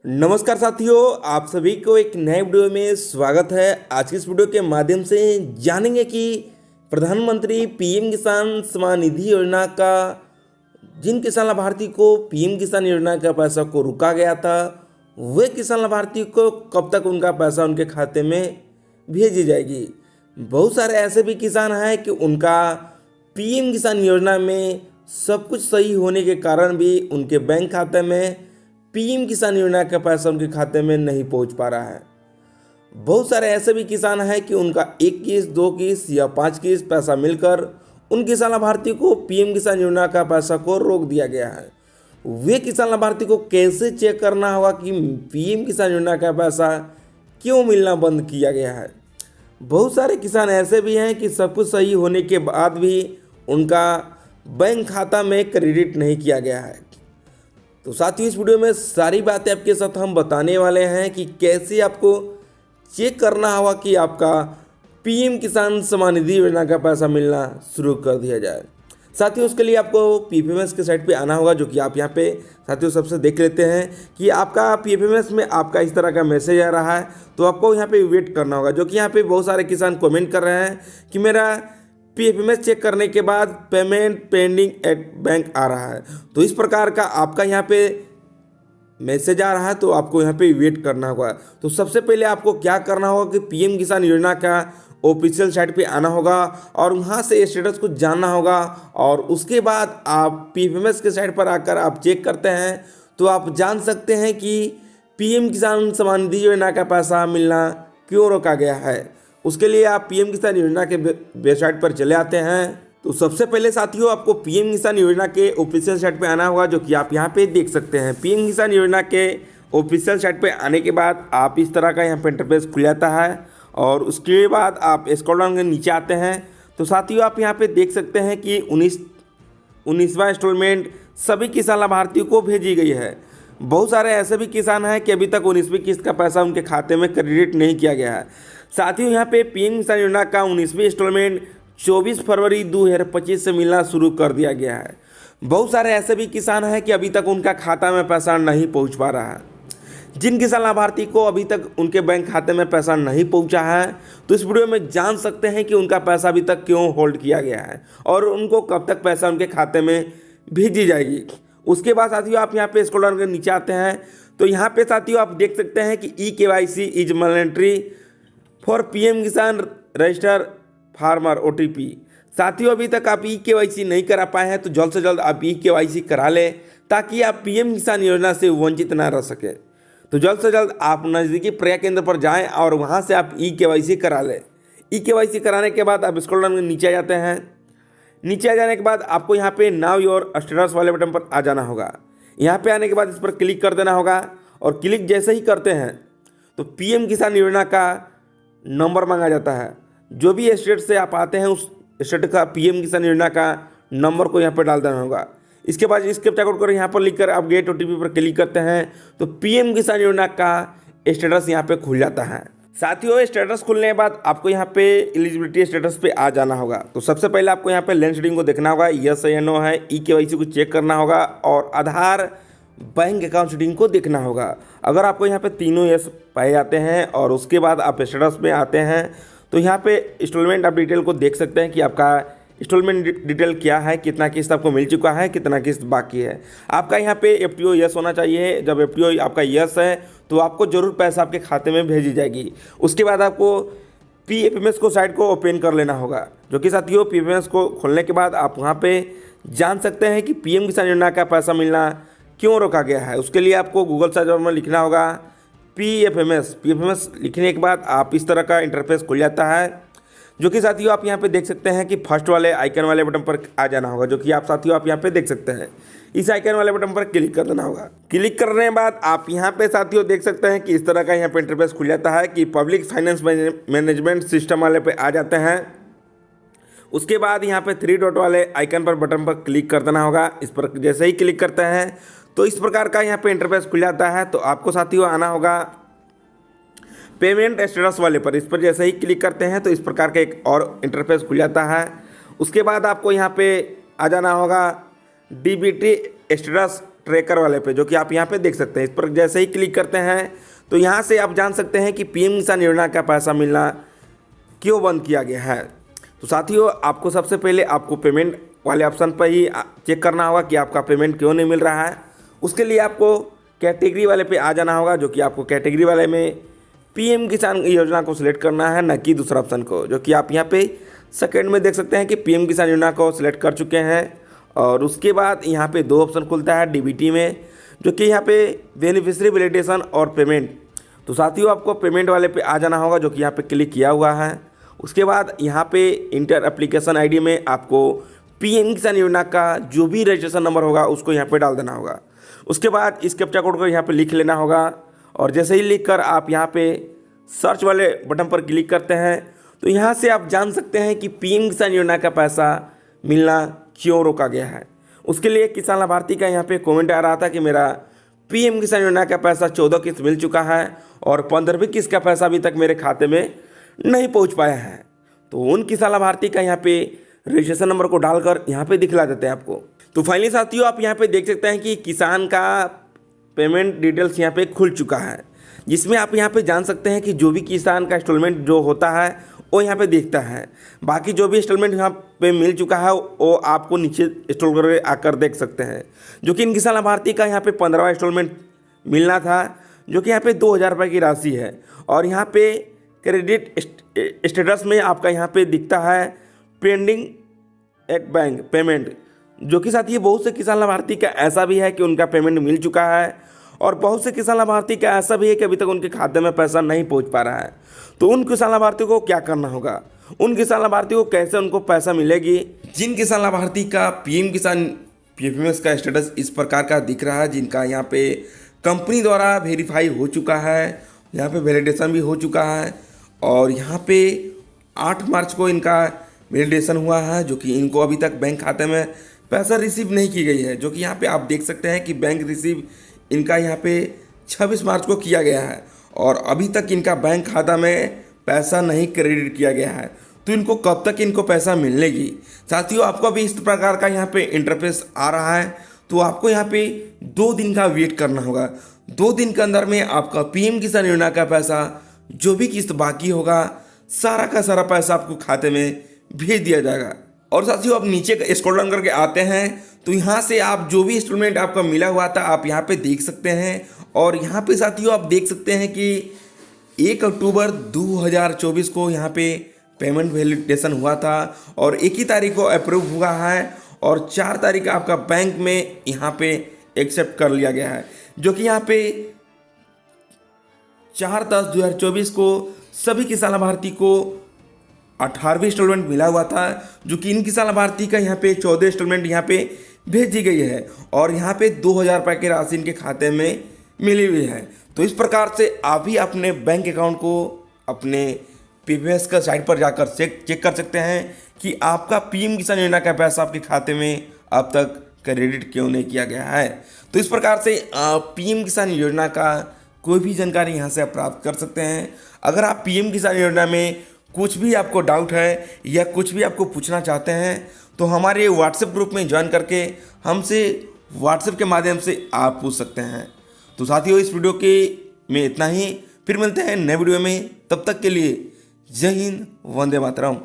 नमस्कार साथियों, आप सभी को एक नए वीडियो में स्वागत है। आज की इस वीडियो के माध्यम से जानेंगे कि प्रधानमंत्री पीएम किसान सम्मान निधि योजना का जिन किसान लाभार्थी को पीएम किसान योजना का पैसा को रुका गया था, वे किसान लाभार्थी को कब तक उनका पैसा उनके खाते में भेजी जाएगी। बहुत सारे ऐसे भी किसान हैं कि उनका पीएम किसान योजना में सब कुछ सही होने के कारण भी उनके बैंक खाते में पीएम किसान योजना का पैसा उनके खाते में नहीं पहुंच पा रहा है। बहुत सारे ऐसे भी किसान हैं कि उनका एक किस्त, दो किस्त या 5 किस्त पैसा मिलकर उन किसान लाभार्थी को पीएम किसान योजना का पैसा को रोक दिया गया है। वे किसान लाभार्थी को कैसे चेक करना होगा कि पीएम किसान योजना का पैसा क्यों मिलना बंद किया गया है। बहुत सारे किसान ऐसे भी हैं कि सब कुछ सही होने के बाद भी उनका बैंक खाता में क्रेडिट नहीं किया गया है। तो साथियों, इस वीडियो में सारी बातें आपके साथ हम बताने वाले हैं कि कैसे आपको चेक करना होगा कि आपका पीएम किसान सम्मान निधि योजना का पैसा मिलना शुरू कर दिया जाए। साथियों, उसके लिए आपको पीएफएमएस के साइट पे आना होगा, जो कि आप यहाँ पे साथियों सबसे देख लेते हैं कि आपका पीएफएमएस में आपका इस तरह का मैसेज आ रहा है। तो आपको यहाँ पे वेट करना होगा, जो कि यहाँ पे बहुत सारे किसान कमेंट कर रहे हैं कि मेरा पीएफएमएस चेक करने के बाद पेमेंट पेंडिंग एट बैंक आ रहा है। तो इस प्रकार का आपका यहाँ पे मैसेज आ रहा है, तो आपको यहाँ पे वेट करना होगा। तो सबसे पहले आपको क्या करना होगा कि पीएम किसान योजना का ऑफिशियल साइट पे आना होगा और वहाँ से स्टेटस को जानना होगा, और उसके बाद आप पीएफएमएस के साइट पर आकर आप चेक करते हैं तो आप जान सकते हैं कि पीएम किसान सम्मान निधि योजना का पैसा मिलना क्यों रोका गया है। उसके लिए आप पीएम किसान योजना के वेबसाइट पर चले आते हैं। तो सबसे पहले साथियों, आपको पीएम किसान योजना के ऑफिशियल साइट पे आना होगा, जो कि आप यहाँ पे देख सकते हैं। पीएम किसान योजना के ऑफिशियल साइट पे आने के बाद आप इस तरह का यहाँ पे इंटरफेस खुल जाता है, और उसके बाद आप स्क्रॉल डाउन के नीचे आते हैं। तो साथियों, आप यहाँ पे देख सकते हैं कि 19वां इंस्टॉलमेंट सभी किसान लाभार्थियों को भेजी गई है। बहुत सारे ऐसे भी किसान हैं कि अभी तक 19वीं किस्त का पैसा उनके खाते में क्रेडिट नहीं किया गया है। साथियों, यहाँ पे पीएम किसान योजना का 19वीं इंस्टॉलमेंट 24 फरवरी 2025 से मिलना शुरू कर दिया गया है। बहुत सारे ऐसे भी किसान हैं कि अभी तक उनका खाता में पैसा नहीं पहुँच पा रहा है। जिन किसान लाभार्थी को अभी तक उनके बैंक खाते में पैसा नहीं पहुंचा है, तो इस वीडियो में जान सकते हैं कि उनका पैसा अभी तक क्यों होल्ड किया गया है और उनको कब तक पैसा उनके खाते में भेजी जाएगी। उसके बाद साथियों, आप यहाँ पे स्क्रॉल डाउन के नीचे आते हैं। तो यहाँ पे साथियों आप देख सकते हैं कि EKYC is mandatory for PM किसान रजिस्टर फार्मर OTP। साथियों, अभी तक आप EKYC नहीं करा पाए हैं तो जल्द से जल्द आप EKYC करा लें, ताकि आप पीएम किसान योजना से वंचित ना रह सके। तो जल्द से जल्द आप नज़दीकी प्रक्रिया केंद्र पर जाएं और वहां से आप EKYC करा लें। EKYC कराने के बाद आप स्क्रॉल डाउन नीचे आ जाते हैं। नीचे आ जाने के बाद आपको यहाँ पे नाउ योर स्टेटस वाले बटन पर आ जाना होगा। यहाँ पे आने के बाद इस पर क्लिक कर देना होगा, और क्लिक जैसे ही करते हैं तो पीएम किसान योजना का नंबर मांगा जाता है। जो भी स्टेट से आप आते हैं उस स्टेट का पीएम किसान योजना का नंबर को यहाँ पर डाल देना होगा। इसके बाद इसके चेकआउट कर यहाँ पर लिखकर आप गेट OTP पर क्लिक करते हैं तो पीएम किसान योजना का स्टेटस यहाँ पे खुल जाता है। साथियों, स्टेटस खुलने के बाद आपको यहाँ पे एलिजिबिलिटी स्टेटस पे आ जाना होगा। तो सबसे पहले आपको यहाँ पे लैंड शेडिंग को देखना होगा, यस है या नो है। EKYC को चेक करना होगा और आधार बैंक अकाउंट शेडिंग को देखना होगा। अगर आपको यहाँ पे तीनों यस पाए जाते हैं और उसके बाद आप स्टेटस में आते हैं तो यहाँ पे इंस्टॉलमेंट आप डिटेल को देख सकते हैं कि आपका इंस्टॉलमेंट डिटेल क्या है, कितना किस्त आपको मिल चुका है, कितना किस्त बाकी है। आपका यहाँ पे FTO यस होना चाहिए। जब FTO आपका यस है तो आपको ज़रूर पैसा आपके खाते में भेजी जाएगी। उसके बाद आपको पीएफएमएस को साइट को ओपन कर लेना होगा, जो कि साथियों पीएफएमएस को खोलने के बाद आप वहाँ पे जान सकते हैं कि पीएम किसान योजना का पैसा मिलना क्यों रोका गया है। उसके लिए आपको गूगल सर्च में लिखना होगा पीएफएमएस लिखने के बाद आप इस तरह का इंटरफेस खुल जाता है, जो कि साथियों आप यहाँ पे देख सकते हैं कि फर्स्ट वाले आइकन वाले बटन पर आ जाना होगा, जो कि आप साथियों आप यहाँ पे देख सकते हैं। इस आइकन वाले बटन पर क्लिक कर देना होगा। क्लिक करने के बाद आप यहाँ पे साथियों देख सकते हैं कि इस तरह का यहाँ पे इंटरफेस खुल जाता है कि पब्लिक फाइनेंस मैनेजमेंट सिस्टम वाले पे आ जाते हैं। उसके बाद यहाँ पे 3 डॉट वाले आइकन पर बटन पर क्लिक कर देना होगा। इस पर जैसे ही क्लिक करते हैं तो इस प्रकार का यहाँ पे इंटरफेस खुल जाता है। तो आपको साथियों आना होगा पेमेंट स्टेटस वाले पर। इस पर जैसे ही क्लिक करते हैं तो इस प्रकार का एक और इंटरफेस खुल जाता है। उसके बाद आपको यहाँ पे आ जाना होगा DBT स्टेटस ट्रैकर वाले पे, जो कि आप यहाँ पे देख सकते हैं। इस पर जैसे ही क्लिक करते हैं तो यहाँ से आप जान सकते हैं कि पीएम किसान योजना का पैसा मिलना क्यों बंद किया गया है। तो साथियों, आपको सबसे पहले आपको पेमेंट वाले ऑप्शन पर ही चेक करना होगा कि आपका पेमेंट क्यों नहीं मिल रहा है। उसके लिए आपको कैटेगरी वाले पे आ जाना होगा, जो कि आपको कैटेगरी वाले में पीएम किसान योजना को सिलेक्ट करना है, न कि दूसरा ऑप्शन को, जो कि आप यहाँ पे सेकंड में देख सकते हैं कि पीएम किसान योजना को सिलेक्ट कर चुके हैं। और उसके बाद यहाँ पे दो ऑप्शन खुलता है डीबीटी में, जो कि यहाँ पे बेनिफिशियरी वैलिडेशन और पेमेंट। तो साथियों, आपको पेमेंट वाले पे आ जाना होगा, जो कि यहाँ पे क्लिक किया हुआ है। उसके बाद यहाँ पे इंटर एप्लीकेशन आईडी में आपको पीएम किसान योजना का जो भी रजिस्ट्रेशन नंबर होगा उसको यहाँ पे डाल देना होगा। उसके बाद इस कैप्चा कोड को यहाँ पे लिख लेना होगा, और जैसे ही लिख कर आप यहाँ पे सर्च वाले बटन पर क्लिक करते हैं तो यहाँ से आप जान सकते हैं कि पीएम किसान योजना का पैसा मिलना क्यों रोका गया है। उसके लिए किसान लाभार्थी का यहाँ पे कमेंट आ रहा था कि मेरा पीएम किसान योजना का पैसा 14 किस्त मिल चुका है और 15वीं किस्त का पैसा अभी तक मेरे खाते में नहीं पहुँच पाया है। तो उन किसान लाभार्थी का यहाँ पे रजिस्ट्रेशन नंबर को डालकर यहाँ पे दिखला देते हैं आपको। तो फाइनली साथियों, आप यहाँ पे देख सकते हैं कि किसान का पेमेंट डिटेल्स यहाँ पे खुल चुका है, जिसमें आप यहाँ पे जान सकते हैं कि जो भी किसान का इंस्टॉलमेंट जो होता है वो यहाँ पे दिखता है। बाकी जो भी इंस्टॉलमेंट यहाँ पे मिल चुका है वो आपको नीचे इंस्टॉल करके आकर देख सकते हैं, जो कि इन किसान लाभार्थी का यहाँ पे 15वां इंस्टॉलमेंट मिलना था, जो कि यहाँ पे 2000 रुपये की राशि है। और यहाँ पे क्रेडिट स्टेटस में आपका यहाँ पे दिखता है पेंडिंग एट बैंक पेमेंट, जो कि साथ ही बहुत से किसान लाभार्थी का ऐसा भी है कि उनका पेमेंट मिल चुका है, और बहुत से किसान लाभार्थी का ऐसा भी है कि अभी तक उनके खाते में पैसा नहीं पहुंच पा रहा है। तो उन किसान लाभार्थियों को क्या करना होगा, उन किसान लाभार्थियों को कैसे उनको पैसा मिलेगी। जिन किसान लाभार्थी का पीएम किसान पीएफएमएस का स्टेटस इस प्रकार का दिख रहा है, जिनका यहाँ पे कंपनी द्वारा वेरीफाई हो चुका है, यहाँ पे वैलिडेशन भी हो चुका है, और यहाँ पे 8 मार्च को इनका वैलिडेशन हुआ है, जो कि इनको अभी तक बैंक खाते में पैसा रिसीव नहीं की गई है, जो कि यहाँ पे आप देख सकते हैं कि बैंक रिसीव इनका यहाँ पे 26 मार्च को किया गया है, और अभी तक इनका बैंक खाता में पैसा नहीं क्रेडिट किया गया है। तो इनको कब तक इनको पैसा मिलेगी। साथियों, आपको अभी इस प्रकार का यहाँ पे इंटरफेस आ रहा है, तो आपको यहाँ पे 2 दिन का वेट करना होगा। 2 दिन के अंदर में आपका पीएम किसान योजना का पैसा जो भी किस्त बाकी होगा सारा का सारा पैसा आपको खाते में भेज दिया जाएगा। और साथियों, अब नीचे स्क्रॉल डाउन करके आते हैं तो यहाँ से आप जो भी इंस्टॉलमेंट आपका मिला हुआ था आप यहाँ पे देख सकते हैं। और यहाँ पे साथियों आप देख सकते हैं कि 1 अक्टूबर 2024 को यहाँ पे पेमेंट वैलिडेशन हुआ था, और 1 ही तारीख को अप्रूव हुआ है, और 4 तारीख आपका बैंक में यहाँ पे एक्सेप्ट कर लिया गया है, जो कि यहाँ पे 4/10/2024 को सभी किसान लाभार्थी को 18वीं इंस्टॉलमेंट मिला हुआ था, जो कि इन किसान लाभार्थी का यहाँ पे 14 इंस्टॉलमेंट यहाँ पे भेजी गई है, और यहाँ पे 2000 रुपये की राशि इनके खाते में मिली हुई है। तो इस प्रकार से आप भी अपने बैंक अकाउंट को अपने पीपीएस का साइट पर जाकर चेक कर सकते हैं कि आपका पीएम किसान योजना का पैसा आपके खाते में अब तक क्रेडिट क्यों नहीं किया गया है। तो इस प्रकार से पीएम किसान योजना का कोई भी जानकारी यहाँ से आप प्राप्त कर सकते हैं। अगर आप पीएम किसान योजना में कुछ भी आपको डाउट है या कुछ भी आपको पूछना चाहते हैं तो हमारे व्हाट्सएप ग्रुप में ज्वाइन करके हमसे व्हाट्सएप के माध्यम से आप पूछ सकते हैं। तो साथियों, इस वीडियो के में इतना ही, फिर मिलते हैं नए वीडियो में। तब तक के लिए जय हिंद, वंदे मातरम।